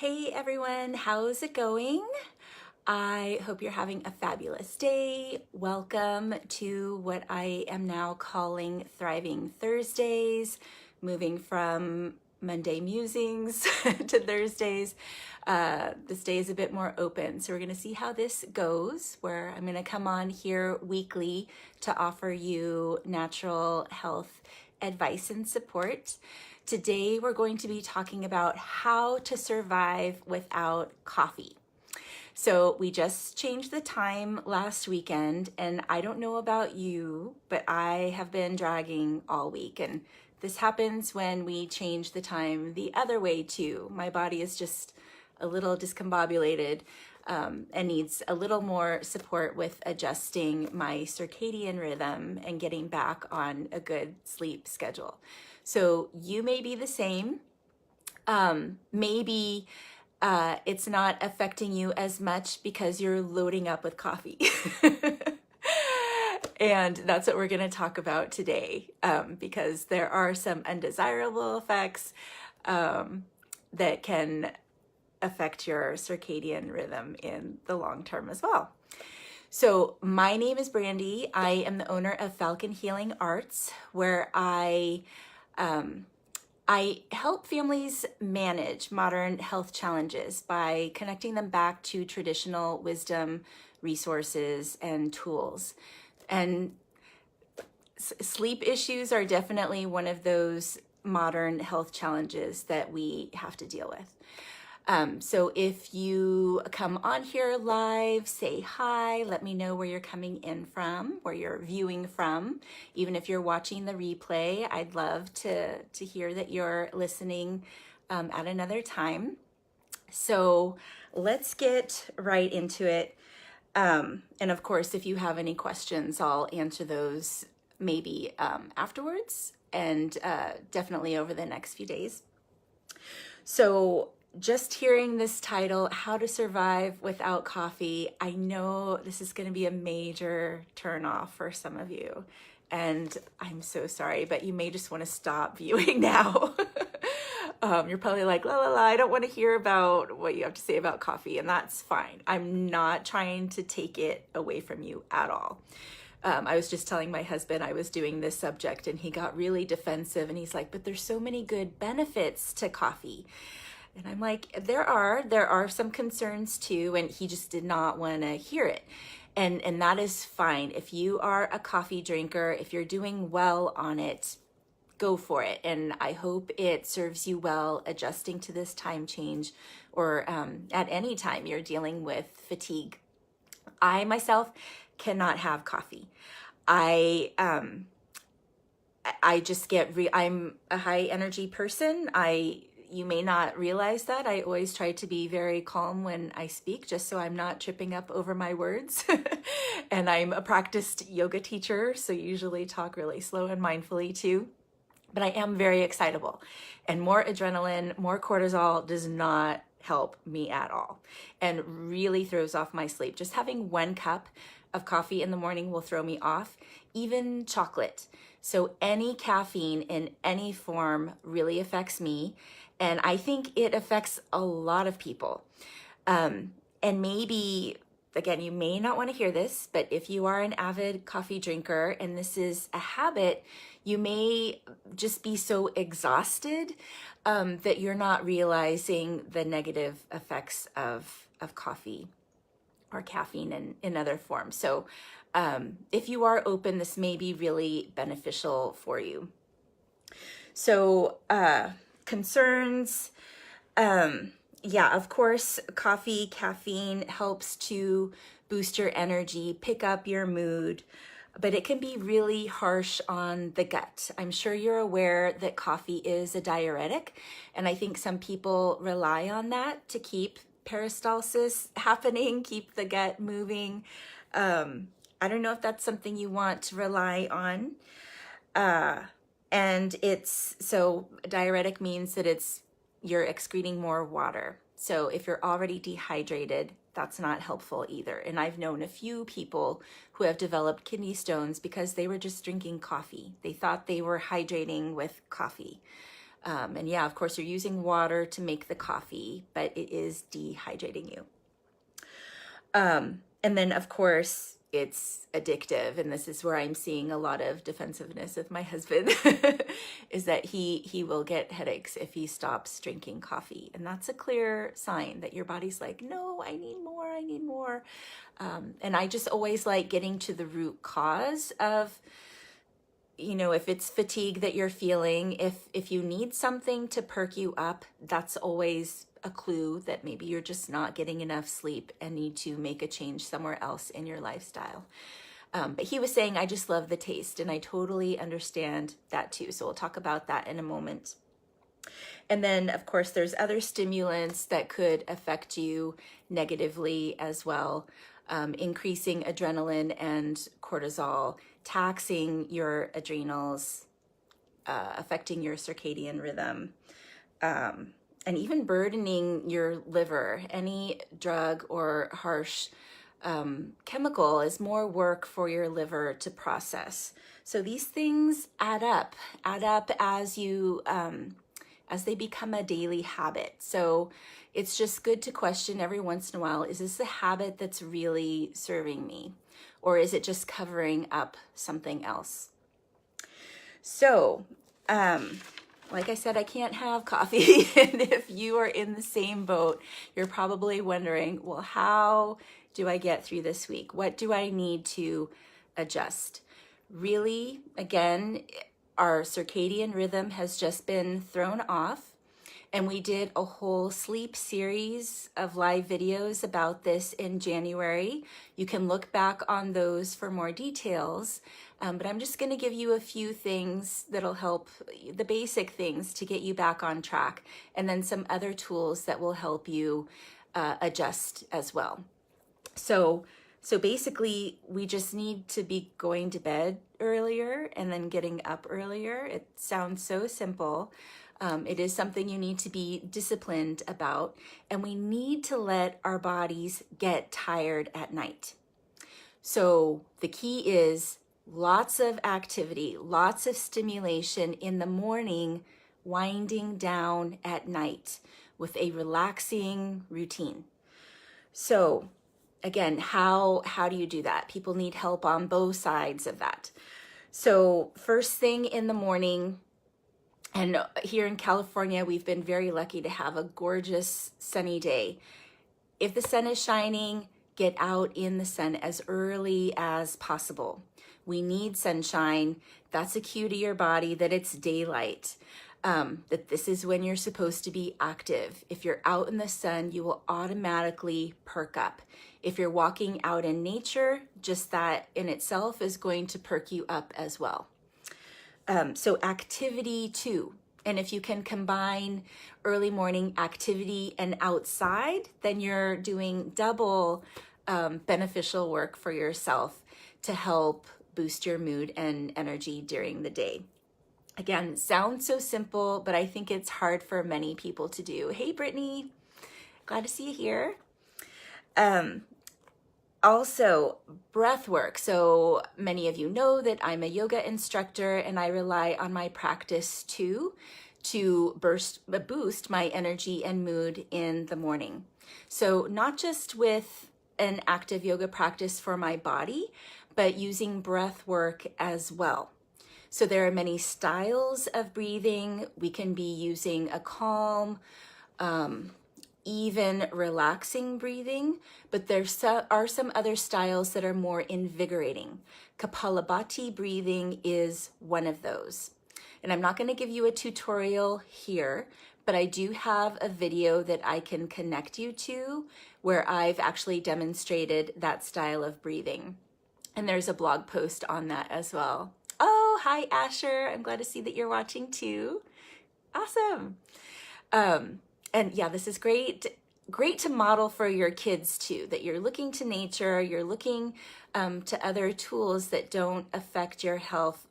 Hey everyone, how's it going? I hope you're having a fabulous day. Welcome to what I am now calling Thriving Thursdays, moving from Monday musings to Thursdays. This day is a bit more open, so we're going to see how this goes, where I'm going to come on here weekly to offer you natural health advice and support. Today, we're going to be talking about how to survive without coffee. So we just changed the time last weekend, and I don't know about you, but I have been dragging all week. And this happens when we change the time the other way too. My body is just a little discombobulated and needs a little more support with adjusting my circadian rhythm and getting back on a good sleep schedule. So you may be the same. Maybe it's not affecting you as much because you're loading up with coffee. And that's what we're going to talk about today, because there are some undesirable effects that can affect your circadian rhythm in the long term as well. So my name is Brandy. I am the owner of Falcon Healing Arts, where I help families manage modern health challenges by connecting them back to traditional wisdom, resources, and tools. And sleep issues are definitely one of those modern health challenges that we have to deal with. So if you come on here live, say hi, let me know where you're coming in from, where you're viewing from. Even if you're watching the replay, I'd love to hear that you're listening at another time. So let's get right into it. And of course, if you have any questions, I'll answer those maybe afterwards and definitely over the next few days. So just hearing this title, How to Survive Without Coffee, I know this is going to be a major turnoff for some of you. And I'm so sorry, but you may just want to stop viewing now. You're probably like, la la la, I don't want to hear about what you have to say about coffee, and that's fine. I'm not trying to take it away from you at all. I was just telling my husband I was doing this subject, and he got really defensive, and he's like, but there's so many good benefits to coffee. And I'm like, there are some concerns too, and he just did not want to hear it. And that is fine. If you are a coffee drinker, if you're doing well on it, go for it. And I hope it serves you well adjusting to this time change, or at any time you're dealing with fatigue. I myself cannot have coffee. I just I'm a high energy person. You may not realize that. I always try to be very calm when I speak, just so I'm not tripping up over my words. And I'm a practiced yoga teacher, so usually talk really slow and mindfully too. But I am very excitable, and more adrenaline, more cortisol does not help me at all, and really throws off my sleep. Just having 1 cup of coffee in the morning will throw me off, even chocolate. So any caffeine in any form really affects me. And I think it affects a lot of people. And maybe, again, you may not want to hear this, but if you are an avid coffee drinker and this is a habit, you may just be so exhausted that you're not realizing the negative effects of coffee or caffeine in other forms. So if you are open, this may be really beneficial for you. So concerns, yeah, of course, coffee, caffeine helps to boost your energy, pick up your mood, but it can be really harsh on the gut. I'm sure you're aware that coffee is a diuretic, and I think some people rely on that to keep peristalsis happening, keep the gut moving. I don't know if that's something you want to rely on. And so diuretic means that you're excreting more water. So if you're already dehydrated, that's not helpful either. And I've known a few people who have developed kidney stones because they were just drinking coffee. They thought they were hydrating with coffee. And yeah, of course, you're using water to make the coffee, but it is dehydrating you. And then, of course, it's addictive. And this is where I'm seeing a lot of defensiveness of my husband, is that he will get headaches if he stops drinking coffee. And that's a clear sign that your body's like, no, I need more, I need more. And I just always like getting to the root cause of, you know, if it's fatigue that you're feeling, if you need something to perk you up, that's always a clue that maybe you're just not getting enough sleep and need to make a change somewhere else in your lifestyle. But he was saying, I just love the taste, and I totally understand that too. So we'll talk about that in a moment. And then, of course, there's other stimulants that could affect you negatively as well, increasing adrenaline and cortisol, taxing your adrenals, affecting your circadian rhythm, and even burdening your liver. Any drug or harsh chemical is more work for your liver to process. So these things add up as you as they become a daily habit. So it's just good to question every once in a while, is this a habit that's really serving me? Or is it just covering up something else? So, like I said, I can't have coffee. And if you are in the same boat, you're probably wondering, well, how do I get through this week? What do I need to adjust? Really, again, our circadian rhythm has just been thrown off. And we did a whole sleep series of live videos about this in January. You can look back on those for more details. But I'm just going to give you a few things that'll help, the basic things to get you back on track, and then some other tools that will help you adjust as well. So basically, we just need to be going to bed earlier and then getting up earlier. It sounds so simple. It is something you need to be disciplined about, and we need to let our bodies get tired at night. So the key is lots of activity, lots of stimulation in the morning, winding down at night with a relaxing routine. So again, how do you do that? People need help on both sides of that. So first thing in the morning, and here in California, we've been very lucky to have a gorgeous sunny day. If the sun is shining, get out in the sun as early as possible. We need sunshine. That's a cue to your body that it's daylight, that this is when you're supposed to be active. If you're out in the sun, you will automatically perk up. If you're walking out in nature, just that in itself is going to perk you up as well. So activity too. And if you can combine early morning activity and outside, then you're doing double beneficial work for yourself to help boost your mood and energy during the day. Again, sounds so simple, but I think it's hard for many people to do. Hey, Brittany, glad to see you here. Also, breath work. So many of you know that I'm a yoga instructor, and I rely on my practice too to boost my energy and mood in the morning. So not just with an active yoga practice for my body, but using breath work as well. So there are many styles of breathing. We can be using a calm, even relaxing breathing, but there are some other styles that are more invigorating. Kapalabhati breathing is one of those. And I'm not going to give you a tutorial here, but I do have a video that I can connect you to where I've actually demonstrated that style of breathing. And there's a blog post on that as well. Oh, hi, Asher. I'm glad to see that you're watching too. Awesome. And yeah, this is great to model for your kids too, that you're looking to nature, you're looking to other tools that don't affect your health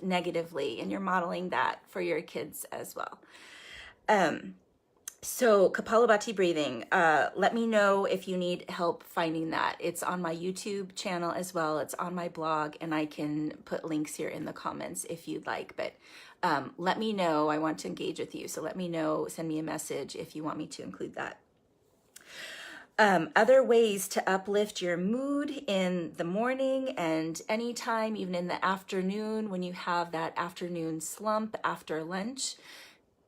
negatively, and you're modeling that for your kids as well. So Kapalabhati breathing, let me know if you need help finding that. It's on my YouTube channel as well. It's on my blog, and I can put links here in the comments if you'd like. But let me know. I want to engage with you. So let me know, send me a message if you want me to include that. Other ways to uplift your mood in the morning and anytime, even in the afternoon, when you have that afternoon slump after lunch.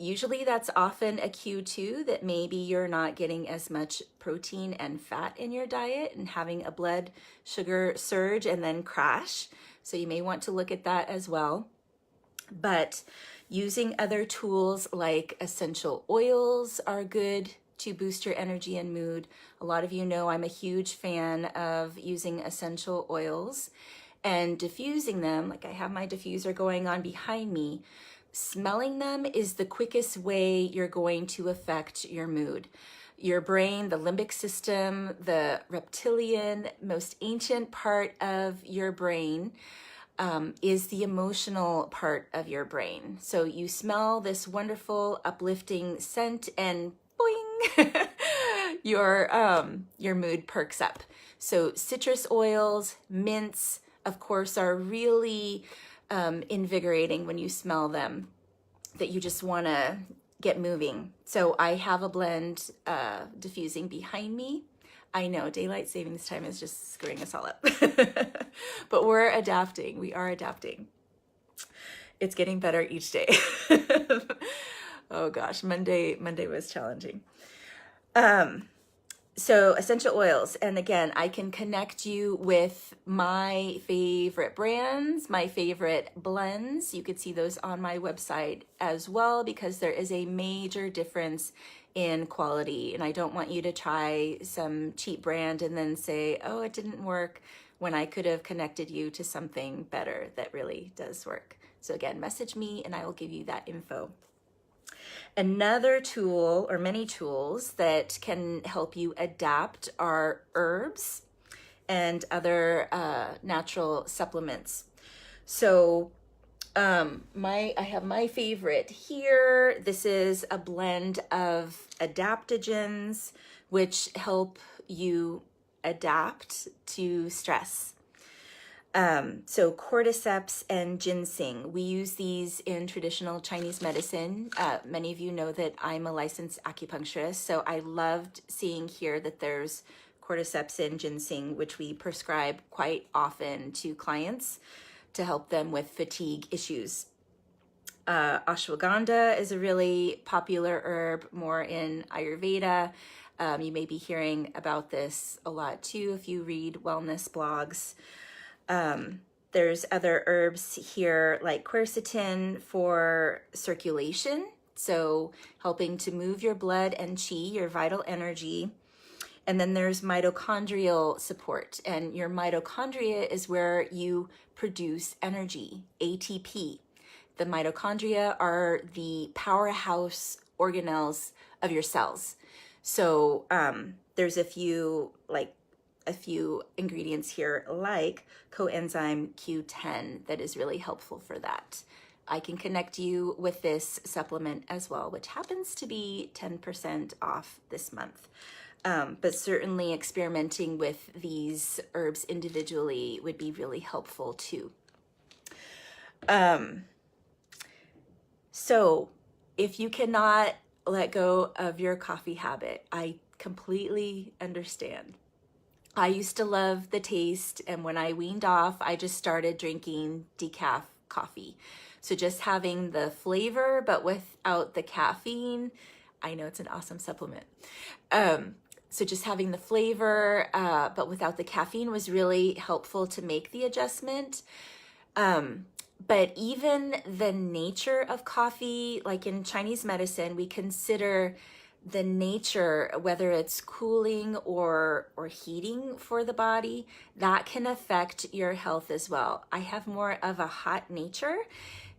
Usually that's often a cue too that maybe you're not getting as much protein and fat in your diet and having a blood sugar surge and then crash. So you may want to look at that as well. But using other tools like essential oils are good to boost your energy and mood. A lot of you know I'm a huge fan of using essential oils and diffusing them. Like I have my diffuser going on behind me. Smelling them is the quickest way you're going to affect your mood. Your brain, the limbic system, the reptilian, most ancient part of your brain is the emotional part of your brain. So you smell this wonderful, uplifting scent and boing, your mood perks up. So citrus oils, mints, of course, are really invigorating when you smell them, that you just want to get moving. So I have a blend diffusing behind me. I know daylight savings time is just screwing us all up, but we're adapting. We are adapting. It's getting better each day. Oh gosh, Monday was challenging. So essential oils, and again, I can connect you with my favorite brands, my favorite blends. You could see those on my website as well, because there is a major difference in quality. And I don't want you to try some cheap brand and then say, oh, it didn't work, when I could have connected you to something better that really does work. So again, message me and I will give you that info. Another tool, or many tools, that can help you adapt are herbs and other natural supplements. So I have my favorite here. This is a blend of adaptogens which help you adapt to stress. So cordyceps and ginseng, we use these in traditional Chinese medicine. Many of you know that I'm a licensed acupuncturist, so I loved seeing here that there's cordyceps and ginseng, which we prescribe quite often to clients to help them with fatigue issues. Ashwagandha is a really popular herb, more in Ayurveda. You may be hearing about this a lot too if you read wellness blogs. There's other herbs here like quercetin for circulation, so helping to move your blood and qi, your vital energy. And then there's mitochondrial support, and your mitochondria is where you produce energy, ATP. The mitochondria are the powerhouse organelles of your cells. So there's a few ingredients here like coenzyme Q10 that is really helpful for that. I can connect you with this supplement as well, which happens to be 10% off this month. But certainly experimenting with these herbs individually would be really helpful too. So if you cannot let go of your coffee habit, I completely understand. I used to love the taste, and when I weaned off, I just started drinking decaf coffee. So just having the flavor, but without the caffeine. I know it's an awesome supplement. So just having the flavor, but without the caffeine was really helpful to make the adjustment. But even the nature of coffee, like in Chinese medicine, we consider the nature, whether it's cooling or heating for the body, that can affect your health as well. I have more of a hot nature.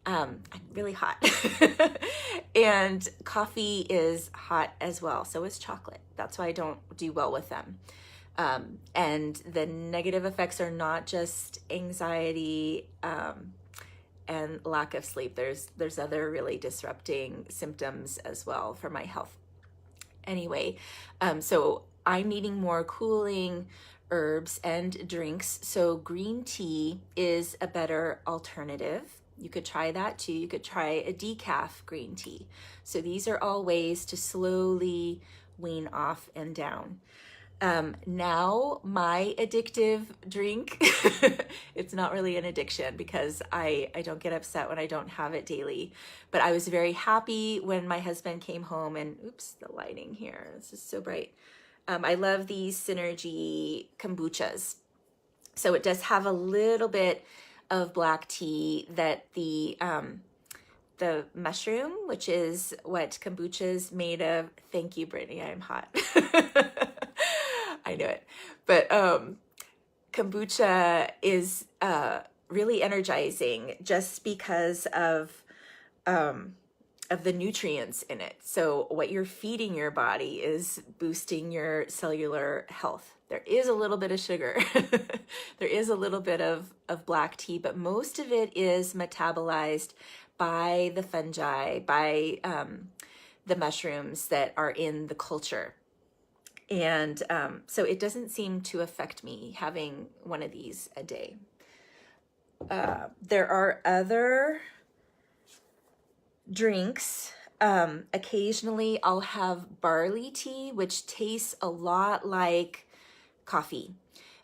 I'm really hot. And coffee is hot as well. So is chocolate. That's why I don't do well with them. And the negative effects are not just anxiety and lack of sleep. There's other really disrupting symptoms as well for my health. anyway, so I'm needing more cooling herbs and drinks. So green tea is a better alternative. You could try that too. You could try a decaf green tea. So these are all ways to slowly wean off and down. Now my addictive drink, it's not really an addiction because I don't get upset when I don't have it daily, but I was very happy when my husband came home and, oops, the lighting here, this is so bright. I love these Synergy kombuchas. So it does have a little bit of black tea that the mushroom, which is what kombucha is made of. Thank you, Brittany, I'm hot. I knew it. But kombucha is really energizing just because of the nutrients in it. So what you're feeding your body is boosting your cellular health. There is a little bit of sugar. There is a little bit of black tea, but most of it is metabolized by the fungi, by the mushrooms that are in the culture. And so it doesn't seem to affect me having one of these a day. There are other drinks. Occasionally I'll have barley tea, which tastes a lot like coffee.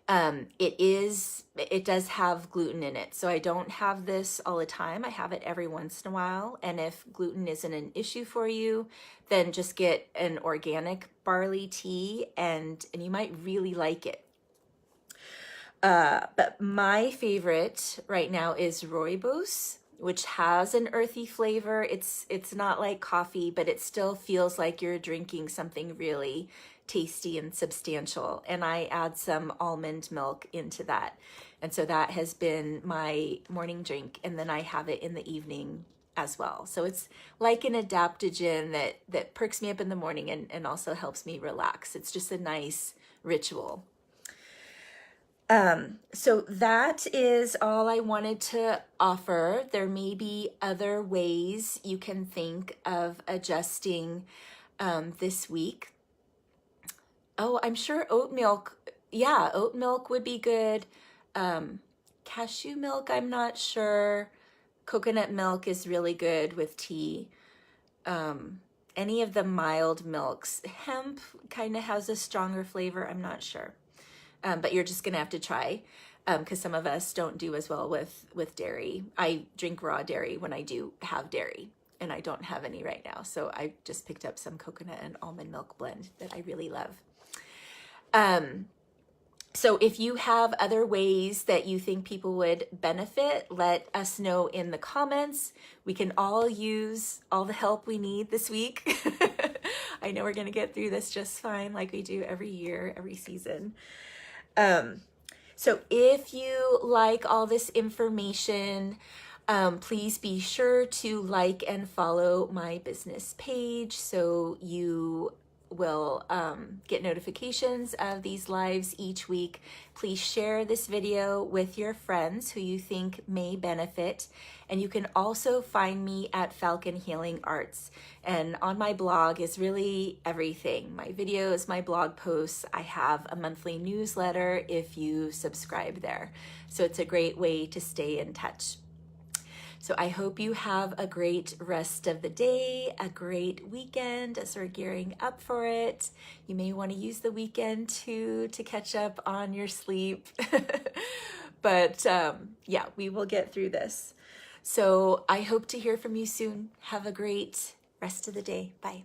It does have gluten in it. So I don't have this all the time. I have it every once in a while. And if gluten isn't an issue for you, then just get an organic barley tea and you might really like it. But my favorite right now is rooibos, which has an earthy flavor. It's not like coffee, but it still feels like you're drinking something really tasty and substantial. And I add some almond milk into that. And so that has been my morning drink. And then I have it in the evening as well. So it's like an adaptogen that perks me up in the morning and also helps me relax. It's just a nice ritual. So that is all I wanted to offer. There may be other ways you can think of adjusting this week. Oh, I'm sure oat milk. Yeah, oat milk would be good. Cashew milk, I'm not sure. Coconut milk is really good with tea. Any of the mild milks. Hemp kind of has a stronger flavor. I'm not sure. But you're just going to have to try because some of us don't do as well with dairy. I drink raw dairy when I do have dairy, and I don't have any right now. So I just picked up some coconut and almond milk blend that I really love. So if you have other ways that you think people would benefit, let us know in the comments. We can all use all the help we need this week. I know we're going to get through this just fine, like we do every year, every season. So if you like all this information, please be sure to like and follow my business page so you will get notifications of these lives each week. Please share this video with your friends who you think may benefit. And you can also find me at Falcon Healing Arts. And on my blog is really everything. My videos, my blog posts. I have a monthly newsletter if you subscribe there. So it's a great way to stay in touch. So I hope you have a great rest of the day, a great weekend as we're gearing up for it. You may want to use the weekend to catch up on your sleep. But yeah, we will get through this. So I hope to hear from you soon. Have a great rest of the day. Bye.